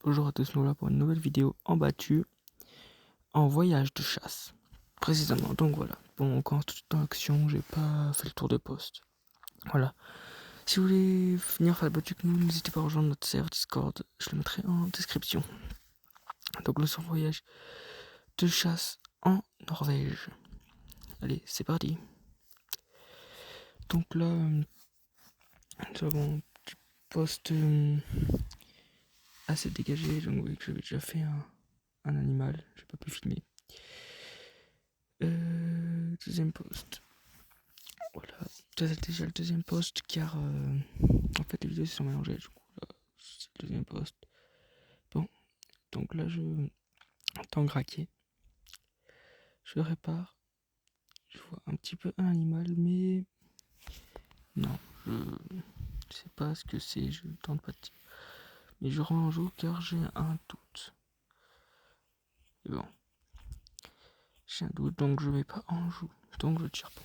Bonjour à tous, nous voilà pour une nouvelle vidéo en battue, en voyage de chasse, précisément. Donc voilà, bon, quand tout est en action, j'ai pas fait le tour de poste. Voilà. Si vous voulez venir faire la battue avec nous, n'hésitez pas à rejoindre notre serveur Discord, je le mettrai en description. Donc nous sommes en voyage de chasse en Norvège. Allez, c'est parti. Donc là, nous avons un petit poste assez dégagé, donc vous voyez que j'avais déjà fait un animal, j'ai pas pu filmer. Deuxième poste. Voilà, c'est déjà le deuxième poste car en fait les vidéos se sont mélangées. Du coup, là, c'est le deuxième poste. Bon, donc là je entends craquer. Je répare. Je vois un petit peu un animal, mais non, je sais pas ce que c'est. Je ne tente pas de dire. Mais je remets en joue car j'ai un doute. Et bon, j'ai un doute donc je mets pas en joue. Donc je tire pas.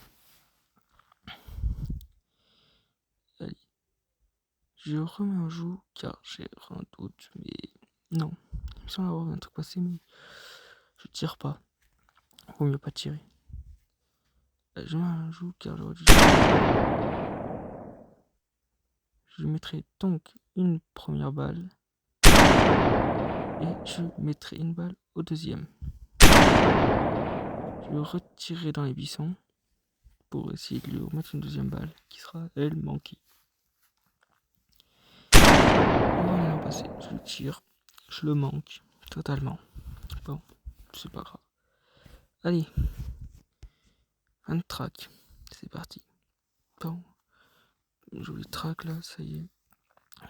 Allez. Je remets en joue car j'ai un doute, mais non. Il me semble avoir un truc passé, mais je tire pas. Vaut mieux pas tirer. Je mets un joue car j'aurais dû. Je mettrai donc une première balle et je mettrai une balle au deuxième. Je le retirerai dans les buissons pour essayer de lui remettre une deuxième balle qui sera elle manquée. Voilà, l'an passé, je le tire, je le manque totalement. Bon, c'est pas grave. Allez, un track, c'est parti. Bon, joli track là, ça y est.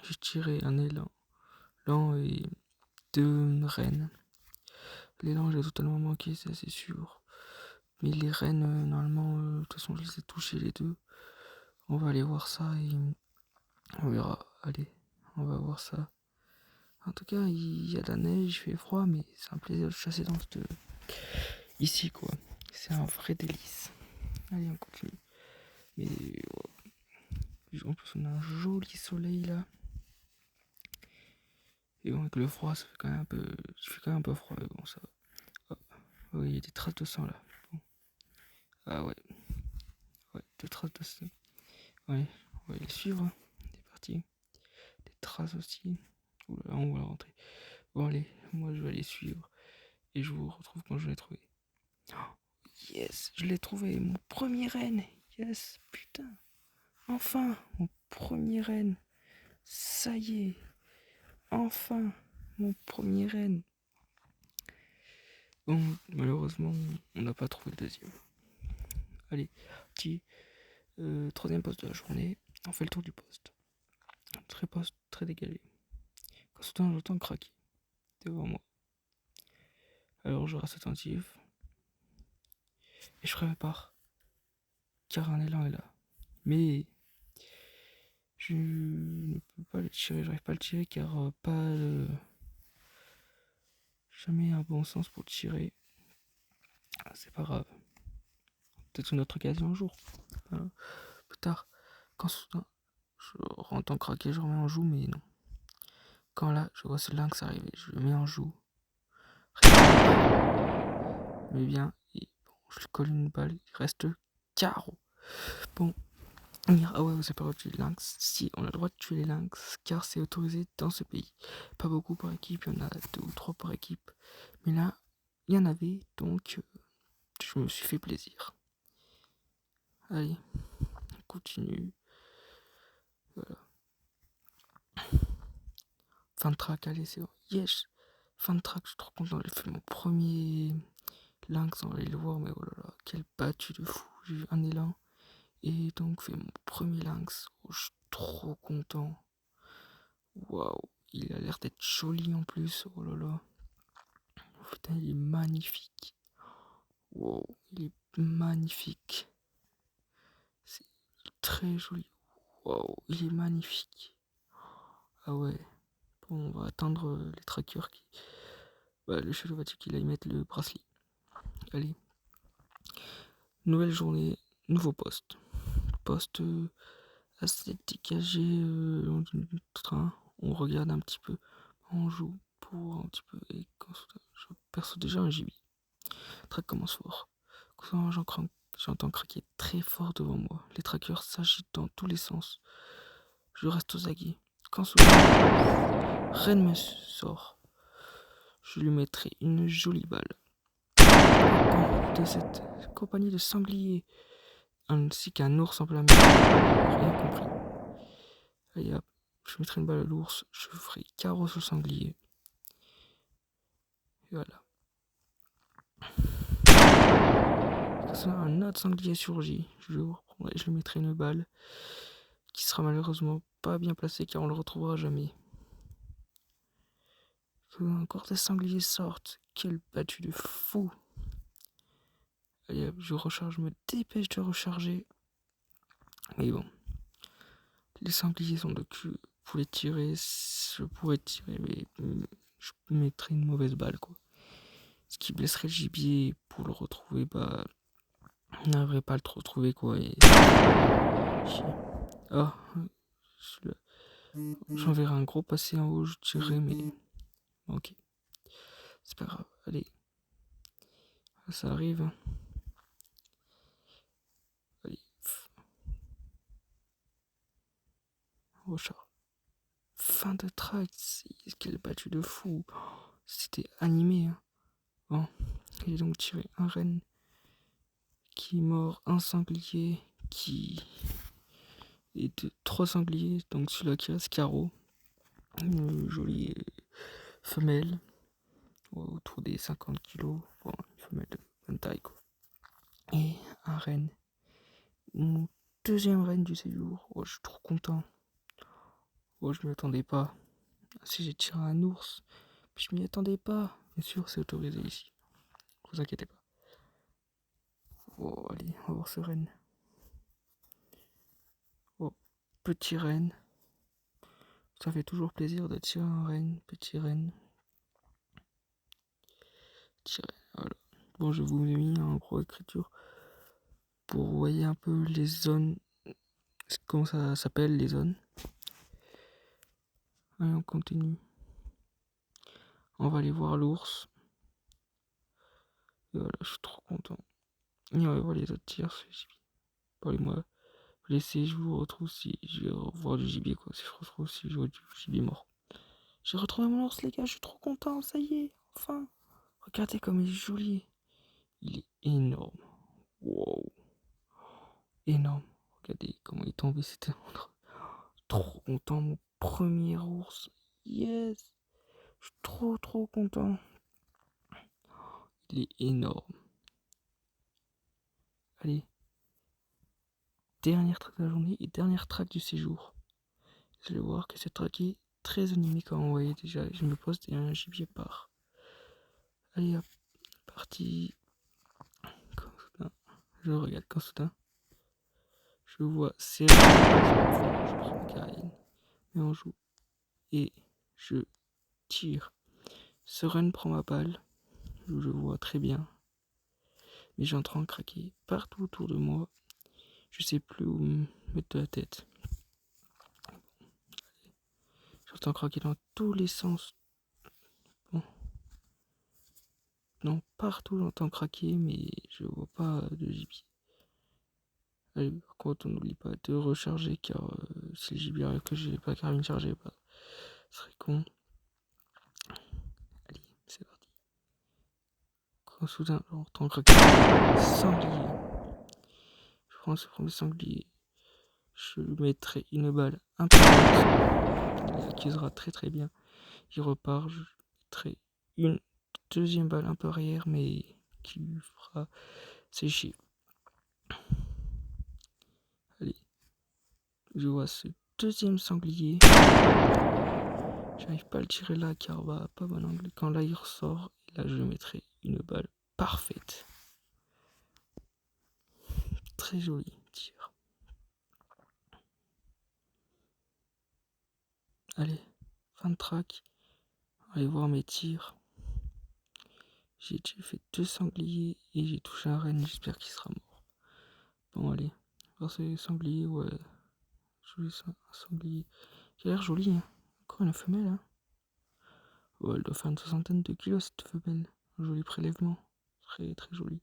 J'ai tiré un élan et deux rennes. L'élan, j'ai totalement manqué, ça c'est sûr. Mais les rennes, normalement, de toute façon, je les ai touchés les deux. On va aller voir ça et on verra. Allez, on va voir ça. En tout cas, il y a de la neige, il fait froid, mais c'est un plaisir de chasser dans cette... ici, quoi. C'est un vrai délice. Allez, on continue. Mais en plus, on a un joli soleil là. Et bon, avec le froid, ça fait quand même un peu, froid, mais bon, ça va. Oh, oui, il y a des traces de sang là. Bon. Ah ouais, des traces de sang. Ouais, on va les suivre. Hein. C'est parti. Des traces aussi. Oula, on va la rentrer. Bon, allez, moi je vais aller suivre. Et je vous retrouve quand je l'ai trouvé. Oh, yes, je l'ai trouvé, mon premier renne. Yes, putain. Enfin, mon premier renne. Ça y est. Enfin, mon premier renne. Bon, malheureusement, on n'a pas trouvé le deuxième. Allez, petit troisième poste de la journée. On fait le tour du poste. Très dégagé. Quand soudain j'entends craquer devant moi. Alors je reste attentif. Et je prépare. Car un élan est là. Mais je ne peux pas le tirer. J'arrive pas à le tirer car jamais un bon sens pour le tirer. Ah, c'est pas grave. Peut-être une autre occasion un jour. Plus tard. Quand soudain je entends craquer, je remets en joue, mais non. Quand là, je vois ce lynx arriver, je le mets en joue. Mais bien, et bon, je lui colle une balle, il reste carreau. Bon, ah ouais, vous avez pas le droit de tuer les lynx. Si, on a le droit de tuer les lynx, car c'est autorisé dans ce pays. Pas beaucoup par équipe, il y en a 2 ou 3 par équipe. Mais là, il y en avait, donc je me suis fait plaisir. Allez, on continue. Voilà. Fin de track, allez, c'est bon. Yes! Fin de track, je suis trop content, j'ai fait mon premier lynx, on va aller le voir, mais oh là là, quelle battue de fou. J'ai eu un élan. Et donc fait mon premier lynx. Oh, je suis trop content. Waouh, il a l'air d'être joli en plus. Oh là là. Oh, putain, il est magnifique. Wow, il est magnifique. C'est très joli. Waouh, il est magnifique. Ah ouais. Bon, on va attendre les trackers qui. Bah, le chef va dire qu'il aille mettre le bracelet. Allez. Nouvelle journée, nouveau poste. Poste assez dégagé dans le train. On regarde un petit peu. On joue. pour un petit peu. Et quand je perçois déjà un gibier. Track commence fort. Quand j'entends craquer très fort devant moi. Les trackers s'agitent dans tous les sens. Je reste aux aguets. Quand soudain, Ren me sort. Je lui mettrai une jolie balle. De cette compagnie de sangliers, ainsi qu'un ours en plein milieu, rien compris. Allez hop, je mettrai une balle à l'ours, je ferai carrosse au sanglier. Et voilà. Un autre sanglier surgit. Je lui mettrai une balle qui sera malheureusement pas bien placée car on le retrouvera jamais. Encore des sangliers sortent. Quelle battue de fou! Allez hop, je recharge, je me dépêche de recharger. Mais bon, les sangliers sont de cul. Pour les tirer, je pourrais tirer, mais je mettrais une mauvaise balle, quoi. Ce qui blesserait le gibier. Pour le retrouver, bah, on n'arriverait pas à le retrouver, quoi. Et... oh, j'enverrai un gros passé en haut, je tirerai, mais ok, c'est pas grave. Allez, ça arrive. Hein. Allez, recharge. Fin de track, quelle battue de fou. C'était animé. Hein. Bon, j'ai donc tiré un renne qui est mort, un sanglier qui et trois sangliers, donc celui-là qui reste carreau, une jolie femelle autour des 50 kilos, bon, une femelle de bonne taille quoi. Et un renne, mon deuxième renne du séjour. Oh, je suis trop content. Oh, je m'y attendais pas. Si j'ai tiré un ours, puis je m'y attendais pas. Bien sûr, c'est autorisé ici. Ne vous inquiétez pas. Oh, allez, on va voir ce renne. Oh, petit renne. Ça fait toujours plaisir de tirer un renne, petit renne. Voilà. Bon, je vous ai mis en gros écriture pour vous voyez un peu les zones, comment ça s'appelle les zones. Allez, on continue. On va aller voir l'ours. Et voilà, je suis trop content. Et on va voir les autres tirs. Parlez-moi. Laissez, je vous retrouve si je vais revoir du gibier quoi. Si je retrouve si je vois du gibier mort. J'ai retrouvé mon ours les gars, je suis trop content, ça y est, enfin. Regardez comme il est joli. Il est énorme. Wow. Énorme. Regardez comment il est tombé, c'était trop content, mon premier ours. Yes. Je suis trop content. Il est énorme. Allez. Dernière track de la journée et dernière track du séjour. Vous allez voir que cette track est très animée comme vous voyez déjà. Je me pose et un gibier part. Allez hop. Parti. Quand soudain. Je regarde quand soudain. Je vois c'est je prends une carabine. Et on joue. Et je tire. Seren prend ma balle. Je vois très bien. Mais j'entends craquer partout autour de moi. Je sais plus où me mettre de la tête. J'entends craquer dans tous les sens. Bon. Non, partout j'entends craquer, mais je vois pas de gibier. Allez, par contre, on n'oublie pas de recharger, car si le gibier arrive que j'ai pas carabine chargée, bah, ce serait con. Allez, c'est parti. Quand soudain, j'entends craquer. Sanglier. Je prends ce premier sanglier. Je lui mettrai une balle un peu haute. Il accusera très bien. Il repart. Je mettrai une deuxième balle un peu arrière, mais qui lui fera sécher. Allez. Je vois ce deuxième sanglier. J'arrive pas à le tirer là car bah pas bon angle. Quand là il ressort, et là je lui mettrai une balle parfaite. Très joli tir. Allez, fin de track. Allez voir mes tirs. J'ai déjà fait 2 sangliers et j'ai touché un renne, j'espère qu'il sera mort. Bon allez, voir ces sangliers, ouais. Joli un sanglier. Il a l'air joli, hein. Encore une femelle, hein. Ouais, elle doit faire une soixantaine de kilos cette femelle. Un joli prélèvement. Très très joli.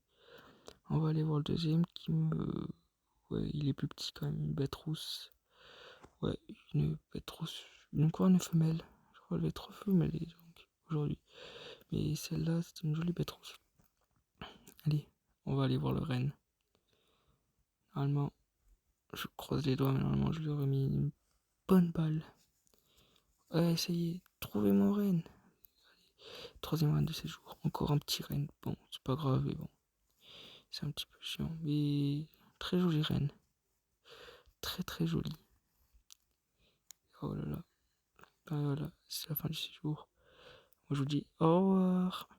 On va aller voir le deuxième qui me. Ouais, il est plus petit quand même. Une bête rousse. Ouais, une bête rousse. Encore une femelle. Je crois qu'elle est trop femelle donc aujourd'hui. Mais celle-là, c'est une jolie bête rousse. Allez, on va aller voir le renne. Normalement, je croise les doigts, mais normalement, je lui aurais mis une bonne balle. Ouais, ça y est, trouvez mon renne. Troisième renne de séjour. Encore un petit renne. Bon, c'est pas grave, mais bon. C'est un petit peu chiant. Mais très jolie reine. Très très jolie. Oh là là. Ben voilà, c'est la fin du séjour. Moi je vous dis au revoir.